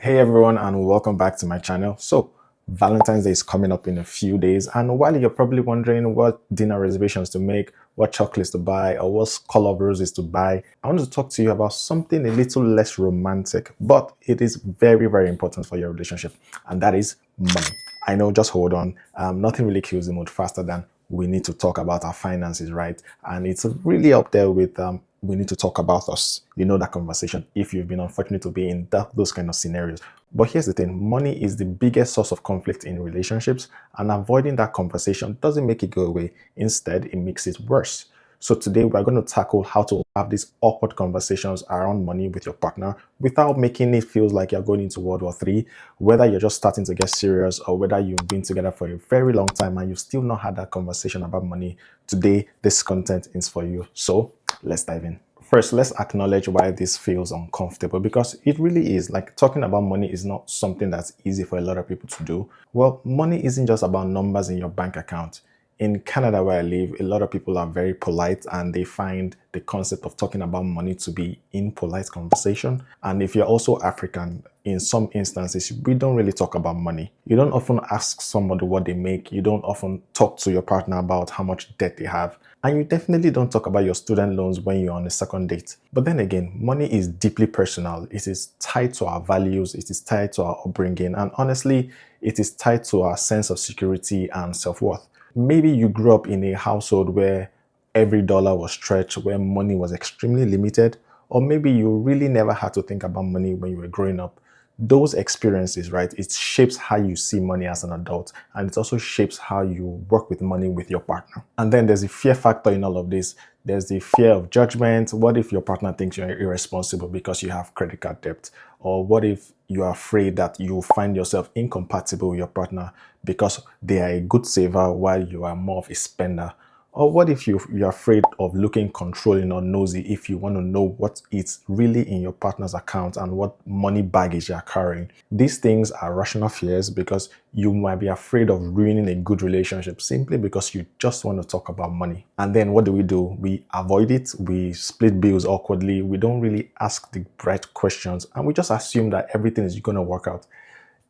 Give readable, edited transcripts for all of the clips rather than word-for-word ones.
Hey everyone, and welcome back to my channel. So Valentine's Day is coming up in a few days, and while you're probably wondering what dinner reservations to make, what chocolates to buy, or what color of roses to buy, I want to talk to you about something a little less romantic, but it is very, very important for your relationship, and that is money. I know, just hold on. Nothing really kills the mood faster than we need to talk about our finances, right? And it's really up there with we need to talk about us. You know that conversation if you've been unfortunate to be in those kind of scenarios. But here's the thing, money is the biggest source of conflict in relationships, and avoiding that conversation doesn't make it go away. Instead, it makes it worse. So today we're going to tackle how to have these awkward conversations around money with your partner without making it feel like you're going into World War III, whether you're just starting to get serious or whether you've been together for a very long time and you've still not had that conversation about money. Today, this content is for you. So let's dive in. First, let's acknowledge why this feels uncomfortable, because it really is. Like, talking about money is not something that's easy for a lot of people to do. Well, money isn't just about numbers in your bank account. In Canada, where I live, a lot of people are very polite and they find the concept of talking about money to be impolite conversation. And if you're also African, in some instances, we don't really talk about money. You don't often ask somebody what they make. You don't often talk to your partner about how much debt they have. And you definitely don't talk about your student loans when you're on a second date. But then again, money is deeply personal. It is tied to our values. It is tied to our upbringing. And honestly, it is tied to our sense of security and self-worth. Maybe you grew up in a household where every dollar was stretched, where money was extremely limited, or maybe you really never had to think about money when you were growing up. Those experiences, right, it shapes how you see money as an adult, and it also shapes how you work with money with your partner. And then there's a fear factor in all of this. There's the fear of judgment. What if your partner thinks you're irresponsible because you have credit card debt? Or what if you're afraid that you find yourself incompatible with your partner because they are a good saver while you are more of a spender? Or what if you're afraid of looking controlling or nosy if you want to know what is really in your partner's account and what money baggage you're carrying? These things are rational fears because you might be afraid of ruining a good relationship simply because you just want to talk about money. And then what do? We avoid it. We split bills awkwardly. We don't really ask the right questions and we just assume that everything is going to work out.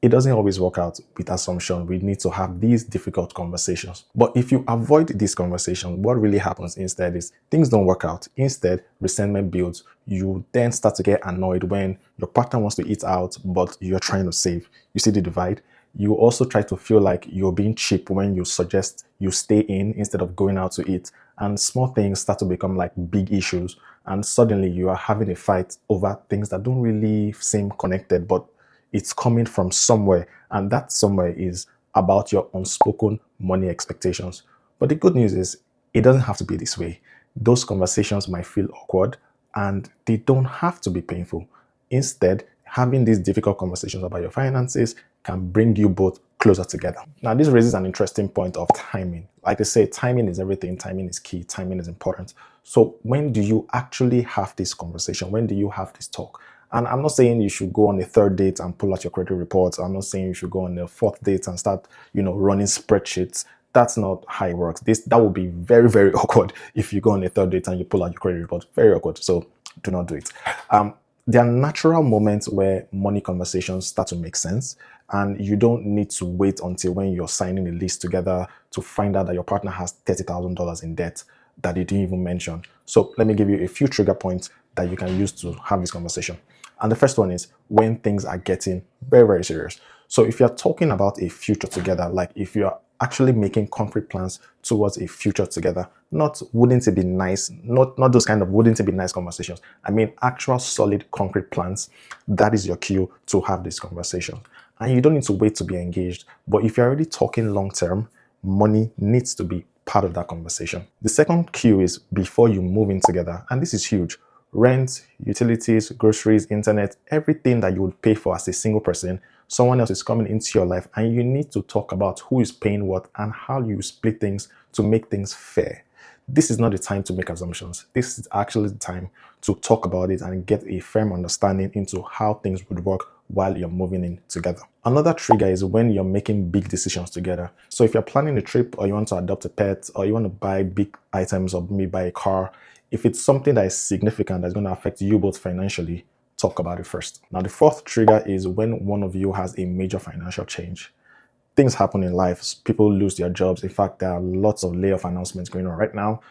It doesn't always work out with assumption. We need to have these difficult conversations. But if you avoid this conversation, what really happens instead is things don't work out. Instead, resentment builds. You then start to get annoyed when your partner wants to eat out, but you're trying to save. You see the divide? You also try to feel like you're being cheap when you suggest you stay in instead of going out to eat. And small things start to become like big issues. And suddenly you are having a fight over things that don't really seem connected, but it's coming from somewhere, and that somewhere is about your unspoken money expectations. But the good news is, it doesn't have to be this way. Those conversations might feel awkward, and they don't have to be painful. Instead, having these difficult conversations about your finances can bring you both closer together. Now, this raises an interesting point of timing. Like they say, timing is everything, timing is key, timing is important. So when do you actually have this conversation? When do you have this talk? And I'm not saying you should go on a third date and pull out your credit reports. I'm not saying you should go on a fourth date and start, running spreadsheets. That's not how it works. That would be very, very awkward if you go on a third date and you pull out your credit report. Very awkward. So do not do it. There are natural moments where money conversations start to make sense, and you don't need to wait until when you're signing a list together to find out that your partner has $30,000 in debt that you didn't even mention. So let me give you a few trigger points that you can use to have this conversation. And the first one is when things are getting very, very serious. So if you're talking about a future together, like if you're actually making concrete plans towards a future together, not wouldn't it be nice, not those kind of wouldn't it be nice conversations. I mean actual solid concrete plans. That is your cue to have this conversation. And you don't need to wait to be engaged. But if you're already talking long term, money needs to be part of that conversation. The second cue is before you move in together, and this is huge. Rent, utilities, groceries, internet, everything that you would pay for as a single person, someone else is coming into your life, and you need to talk about who is paying what and how you split things to make things fair. This is not the time to make assumptions. This is actually the time to talk about it and get a firm understanding into how things would work while you're moving in together. Another trigger is when you're making big decisions together. So if you're planning a trip, or you want to adopt a pet, or you want to buy big items, or maybe buy a car, if it's something that is significant, that's going to affect you both financially, talk about it first. Now, the fourth trigger is when one of you has a major financial change. Things happen in life. People lose their jobs. In fact, there are lots of layoff announcements going on right now.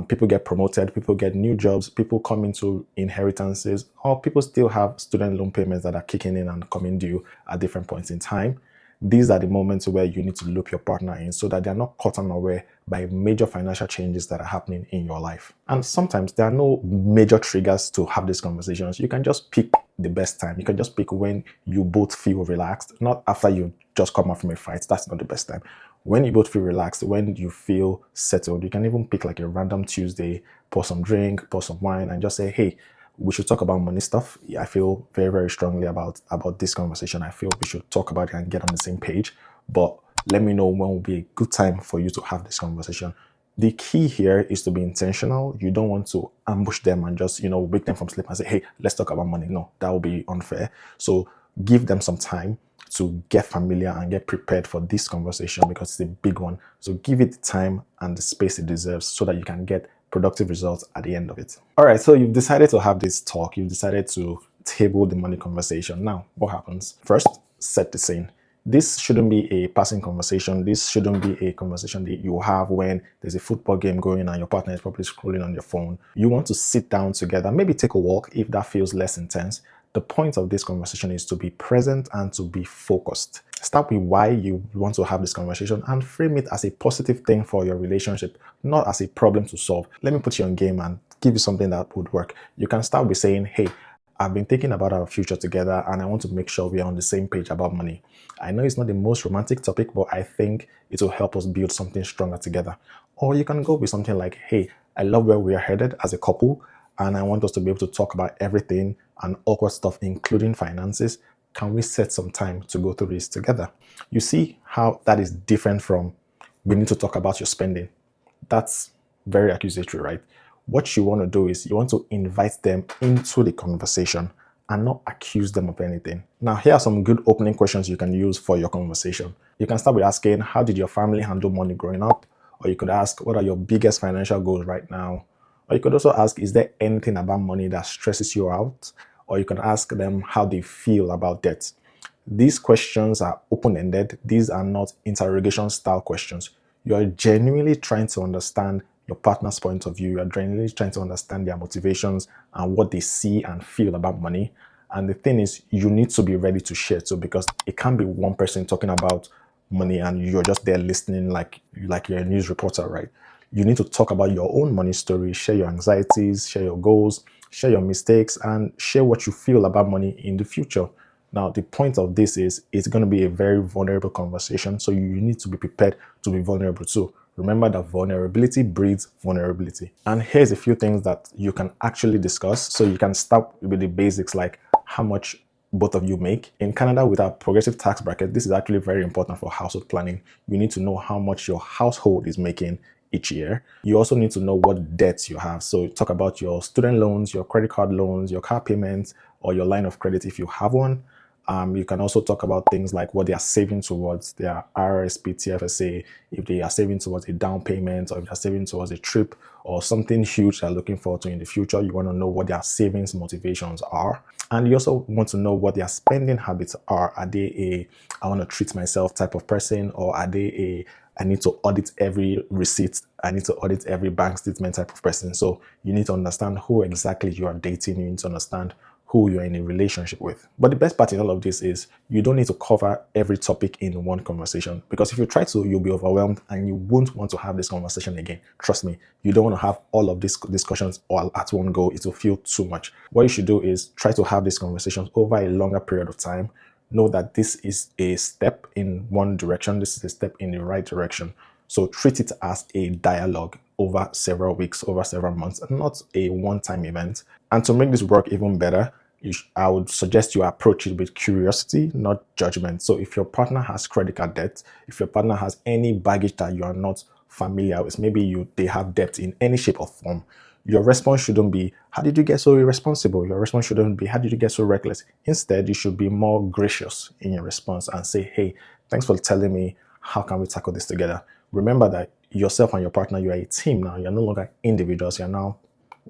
People get promoted, people get new jobs, people come into inheritances, or people still have student loan payments that are kicking in and coming due at different points in time. These are the moments where you need to loop your partner in so that they're not caught unaware by major financial changes that are happening in your life. And sometimes there are no major triggers to have these conversations. You can just pick the best time. You can just pick when you both feel relaxed, not after you just come out from a fight. That's not the best time. When you both feel relaxed, when you feel settled, you can even pick like a random Tuesday, pour some drink, pour some wine, and just say, hey, we should talk about money stuff. I feel very, very strongly about this conversation. I feel we should talk about it and get on the same page. But let me know when will be a good time for you to have this conversation. The key here is to be intentional. You don't want to ambush them and just, wake them from sleep and say, hey, let's talk about money. No, that will be unfair. So give them some time to get familiar and get prepared for this conversation because it's a big one. So give it the time and the space it deserves so that you can get productive results at the end of it. All right, so you've decided to have this talk. You've decided to table the money conversation. Now, what happens? First, set the scene. This shouldn't be a passing conversation. This shouldn't be a conversation that you have when there's a football game going and your partner is probably scrolling on your phone. You want to sit down together, maybe take a walk if that feels less intense. The point of this conversation is to be present and to be focused. Start with why you want to have this conversation and frame it as a positive thing for your relationship, not as a problem to solve. Let me put you on game and give you something that would work. You can start with saying, hey, I've been thinking about our future together and I want to make sure we are on the same page about money. I know it's not the most romantic topic, but I think it will help us build something stronger together. Or you can go with something like, hey, I love where we are headed as a couple and I want us to be able to talk about everything and awkward stuff, including finances. Can we set some time to go through this together? You see how that is different from we need to talk about your spending. That's very accusatory, right? What you want to do is you want to invite them into the conversation and not accuse them of anything. Now, here are some good opening questions you can use for your conversation. You can start with asking, how did your family handle money growing up? Or you could ask, what are your biggest financial goals right now? Or you could also ask, is there anything about money that stresses you out? Or you can ask them how they feel about debt. These questions are open-ended. These are not interrogation-style questions. You are genuinely trying to understand your partner's point of view. You are genuinely trying to understand their motivations and what they see and feel about money. And the thing is, you need to be ready to share too, because it can't be one person talking about money and you're just there listening like you're a news reporter, right? You need to talk about your own money story, share your anxieties, share your goals, share your mistakes, and share what you feel about money in the future. Now, the point of this is it's going to be a very vulnerable conversation, so you need to be prepared to be vulnerable too. Remember that vulnerability breeds vulnerability. And here's a few things that you can actually discuss. So you can start with the basics like how much both of you make. In Canada, with our progressive tax bracket, this is actually very important for household planning. You need to know how much your household is making each year. You also need to know what debts you have. So talk about your student loans, your credit card loans, your car payments, or your line of credit if you have one. You can also talk about things like what they are saving towards their RRSP, TFSA, if they are saving towards a down payment, or if they're saving towards a trip or something huge they're looking forward to in the future. You want to know what their savings motivations are. And you also want to know what their spending habits are. Are they a I want to treat myself type of person, or are they a I need to audit every receipt, I need to audit every bank statement type of person? So you need to understand who exactly you are dating. You need to understand who you're in a relationship with. But the best part in all of this is you don't need to cover every topic in one conversation, because if you try to, you'll be overwhelmed and you won't want to have this conversation again. Trust me, you don't want to have all of these discussions all at one go. It will feel too much. What you should do is try to have these conversations over a longer period of time. Know that this is a step in one direction. This is a step in the right direction. So treat it as a dialogue over several weeks, over several months, and not a one-time event. And to make this work even better, I would suggest you approach it with curiosity, not judgment. So if your partner has credit card debt, if your partner has any baggage that you are not familiar with, maybe they have debt in any shape or form, your response shouldn't be, how did you get so irresponsible? Your response shouldn't be, how did you get so reckless? Instead, you should be more gracious in your response and say, hey, thanks for telling me. How can we tackle this together? Remember that yourself and your partner, you are a team now. You're no longer individuals. You're now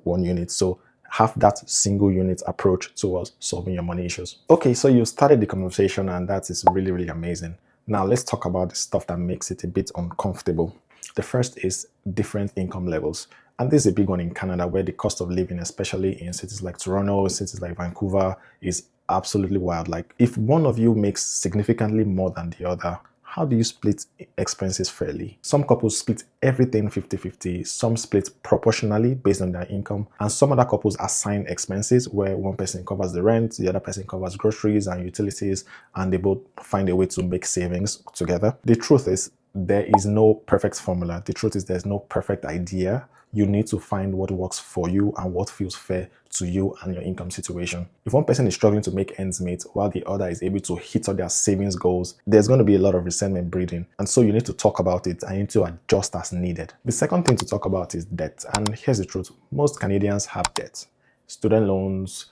one unit. So have that single unit approach towards solving your money issues. Okay, so you started the conversation, and that is really, really amazing. Now let's talk about the stuff that makes it a bit uncomfortable. The first is different income levels. And this is a big one in Canada, where the cost of living, especially in cities like Toronto, cities like Vancouver, is absolutely wild. Like, if one of you makes significantly more than the other, how do you split expenses fairly? Some couples split everything 50-50, some split proportionally based on their income, and some other couples assign expenses where one person covers the rent, the other person covers groceries and utilities, and they both find a way to make savings together. The truth is, there is no perfect formula. The truth is, there's no perfect idea. You need to find what works for you and what feels fair to you and your income situation. If one person is struggling to make ends meet while the other is able to hit all their savings goals, there's going to be a lot of resentment breeding. And so you need to talk about it and you need to adjust as needed. The second thing to talk about is debt. And here's the truth. Most Canadians have debt. Student loans,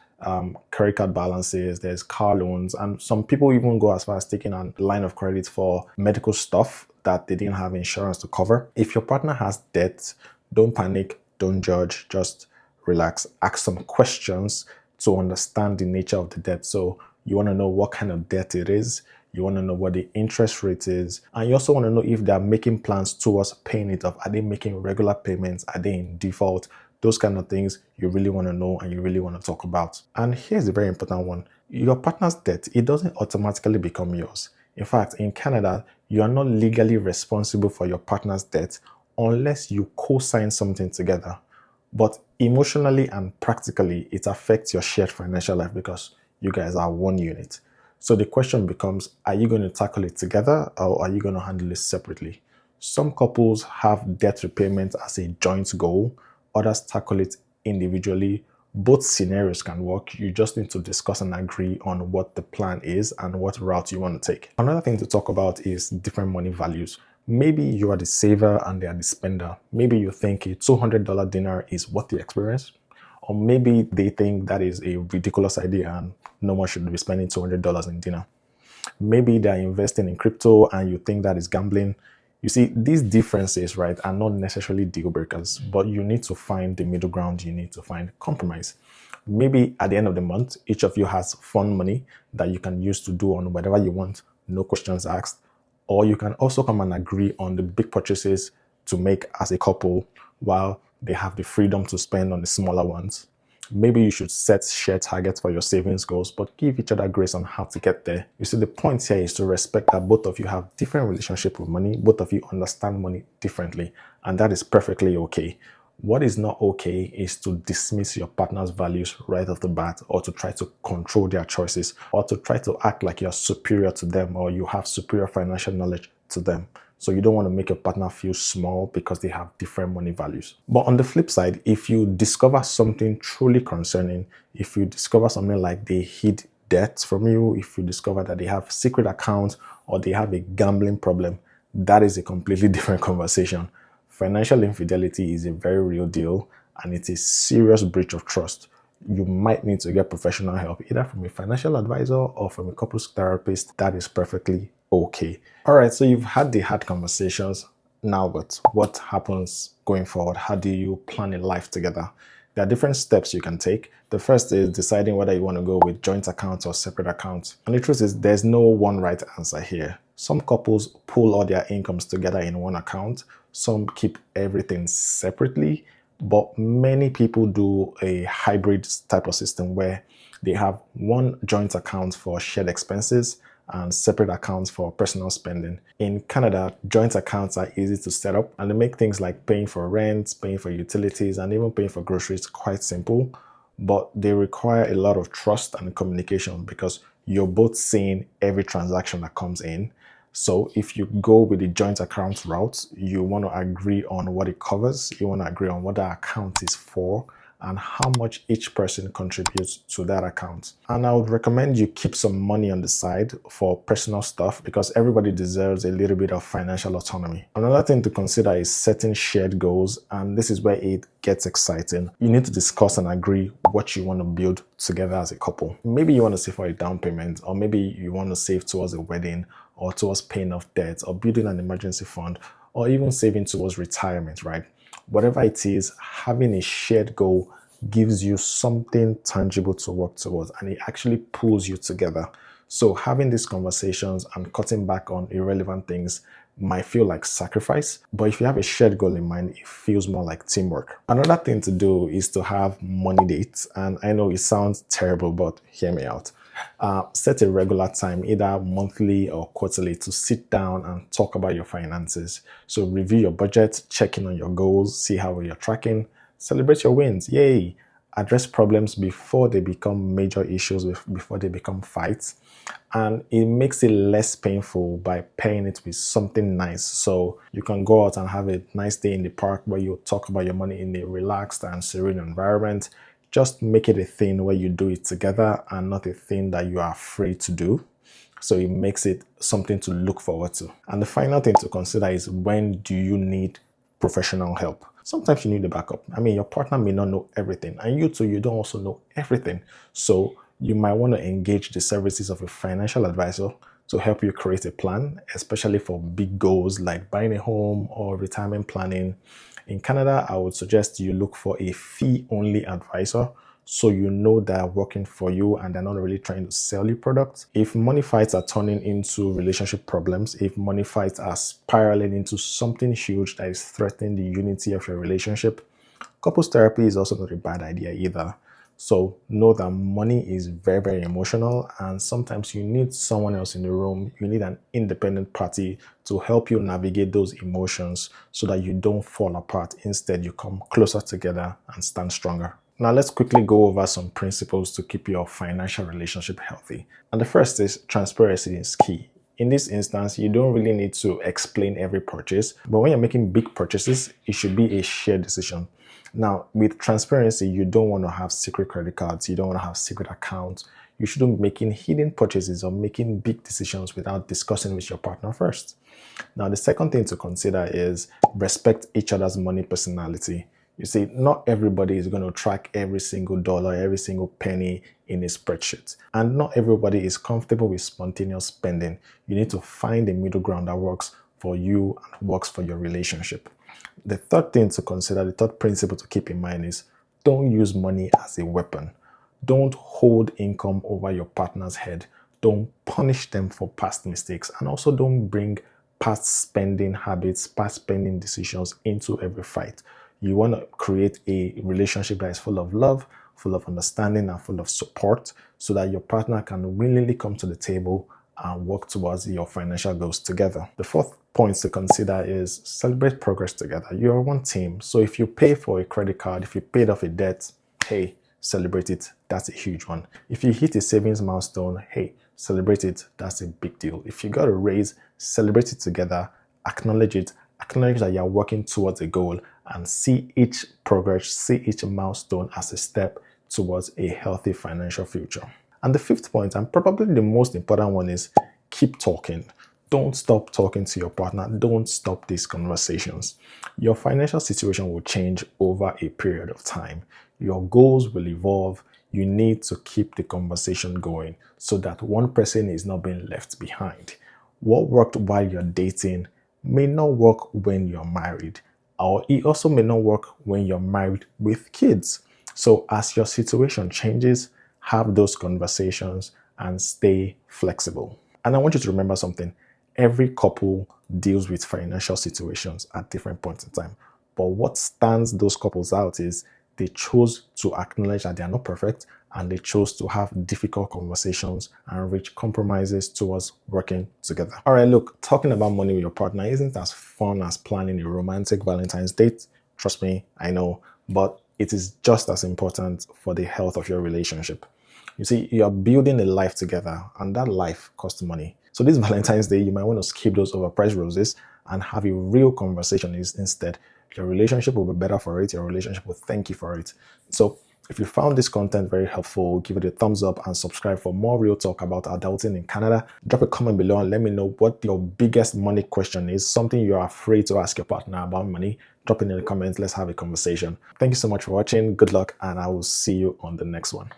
credit card balances, there's car loans, and some people even go as far as taking a line of credit for medical stuff that they didn't have insurance to cover. If your partner has debt, don't panic, don't judge, just relax. Ask some questions to understand the nature of the debt. So you want to know what kind of debt it is, you want to know what the interest rate is, and you also want to know if they're making plans towards paying it off. Are they making regular payments? Are they in default? Those kind of things you really want to know and you really want to talk about. And here's the very important one. Your partner's debt, it doesn't automatically become yours. In fact, in Canada, you are not legally responsible for your partner's debt unless you co-sign something together. But emotionally and practically, it affects your shared financial life because you guys are one unit. So the question becomes, are you going to tackle it together or are you going to handle it separately? Some couples have debt repayment as a joint goal, others tackle it individually. Both scenarios can work. You just need to discuss and agree on what the plan is and what route you want to take. Another thing to talk about is different money values. Maybe you are the saver and they are the spender. Maybe you think a $200 dinner is worth the experience. Or maybe they think that is a ridiculous idea and no one should be spending $200 in dinner. Maybe they're investing in crypto and you think that is gambling. You see, these differences, right, are not necessarily deal breakers, but you need to find the middle ground. You need to find compromise. Maybe at the end of the month, each of you has fun money that you can use to do on whatever you want, no questions asked. Or you can also come and agree on the big purchases to make as a couple while they have the freedom to spend on the smaller ones. Maybe you should set shared targets for your savings goals, but give each other grace on how to get there. You see, the point here is to respect that both of you have different relationship with money, both of you understand money differently, and that is perfectly okay. What is not okay is to dismiss your partner's values right off the bat, or to try to control their choices, or to try to act like you're superior to them or you have superior financial knowledge to them. So you don't want to make your partner feel small because they have different money values. But on the flip side, if you discover something truly concerning, if you discover something like they hid debt from you, if you discover that they have secret accounts or they have a gambling problem, that is a completely different conversation. Financial infidelity is a very real deal and it's a serious breach of trust. You might need to get professional help, either from a financial advisor or from a couples therapist. That is perfectly okay. All right, so you've had the hard conversations. Now what happens going forward? How do you plan a life together? There are different steps you can take. The first is deciding whether you want to go with joint accounts or separate accounts. And the truth is, there's no one right answer here. Some couples pool all their incomes together in one account. Some keep everything separately. But many people do a hybrid type of system where they have one joint account for shared expenses and separate accounts for personal spending. In Canada, joint accounts are easy to set up and they make things like paying for rent, paying for utilities, and even paying for groceries quite simple. But they require a lot of trust and communication because you're both seeing every transaction that comes in. So if you go with the joint account route, you want to agree on what it covers, you want to agree on what the account is for, and how much each person contributes to that account. And I would recommend you keep some money on the side for personal stuff because everybody deserves a little bit of financial autonomy. Another thing to consider is setting shared goals, and this is where it gets exciting. You need to discuss and agree what you want to build together as a couple. Maybe you want to save for a down payment, or maybe you want to save towards a wedding, or towards paying off debt, or building an emergency fund, or even saving towards retirement, right? Whatever it is, having a shared goal gives you something tangible to work towards, and it actually pulls you together. So having these conversations and cutting back on irrelevant things might feel like sacrifice, but if you have a shared goal in mind, it feels more like teamwork. Another thing to do is to have money dates. And I know it sounds terrible, but hear me out. Set a regular time, either monthly or quarterly, to sit down and talk about your finances. So review your budget, check in on your goals, see how you're tracking, celebrate your wins. Yay! Address problems before they become major issues, before they become fights. And it makes it less painful by pairing it with something nice. So you can go out and have a nice day in the park where you talk about your money in a relaxed and serene environment. Just make it a thing where you do it together and not a thing that you are afraid to do. So it makes it something to look forward to. And the final thing to consider is, when do you need professional help? Sometimes you need a backup. I mean, your partner may not know everything, and you too, you don't also know everything. So you might want to engage the services of a financial advisor to help you create a plan, especially for big goals like buying a home or retirement planning. In Canada, I would suggest you look for a fee-only advisor, so you know they're working for you and they're not really trying to sell you products. If money fights are turning into relationship problems, if money fights are spiraling into something huge that is threatening the unity of your relationship, couples therapy is also not a bad idea either. So know that money is very, very emotional, and sometimes you need someone else in the room. You need an independent party to help you navigate those emotions so that you don't fall apart. Instead, you come closer together and stand stronger. Now, let's quickly go over some principles to keep your financial relationship healthy. And the first is transparency is key. In this instance, you don't really need to explain every purchase, but when you're making big purchases, it should be a shared decision. Now, with transparency, you don't want to have secret credit cards. You don't want to have secret accounts. You shouldn't be making hidden purchases or making big decisions without discussing with your partner first. Now, the second thing to consider is respect each other's money personality. You see, not everybody is going to track every single dollar, every single penny in a spreadsheet. And not everybody is comfortable with spontaneous spending. You need to find a middle ground that works for you and works for your relationship. The third thing to consider, the third principle to keep in mind is, don't use money as a weapon. Don't hold income over your partner's head. Don't punish them for past mistakes. And also don't bring past spending habits, past spending decisions into every fight. You want to create a relationship that is full of love, full of understanding, and full of support, so that your partner can willingly come to the table and work towards your financial goals together. The fourth point to consider is celebrate progress together. You're one team. So if you pay for a credit card, if you paid off a debt, hey, celebrate it. That's a huge one. If you hit a savings milestone, hey, celebrate it. That's a big deal. If you got a raise, celebrate it together, acknowledge it, acknowledge that you're working towards a goal, and see each progress, see each milestone as a step towards a healthy financial future. And the fifth point, and probably the most important one, is keep talking. Don't stop talking to your partner. Don't stop these conversations. Your financial situation will change over a period of time. Your goals will evolve. You need to keep the conversation going so that one person is not being left behind. What worked while you're dating may not work when you're married, or it also may not work when you're married with kids. So as your situation changes, have those conversations and stay flexible. And I want you to remember something. Every couple deals with financial situations at different points in time. But what stands those couples out is they chose to acknowledge that they are not perfect, and they chose to have difficult conversations and reach compromises towards working together. All right, look, talking about money with your partner isn't as fun as planning a romantic Valentine's date. Trust me, I know, but it is just as important for the health of your relationship. You see, you're building a life together, and that life costs money. So this Valentine's Day, you might want to skip those overpriced roses and have a real conversation instead. Your relationship will be better for it. Your relationship will thank you for it. So if you found this content very helpful, give it a thumbs up and subscribe for more real talk about adulting in Canada. Drop a comment below and let me know what your biggest money question is, something you're afraid to ask your partner about money. Drop it in the comments. Let's have a conversation. Thank you so much for watching. Good luck, and I will see you on the next one.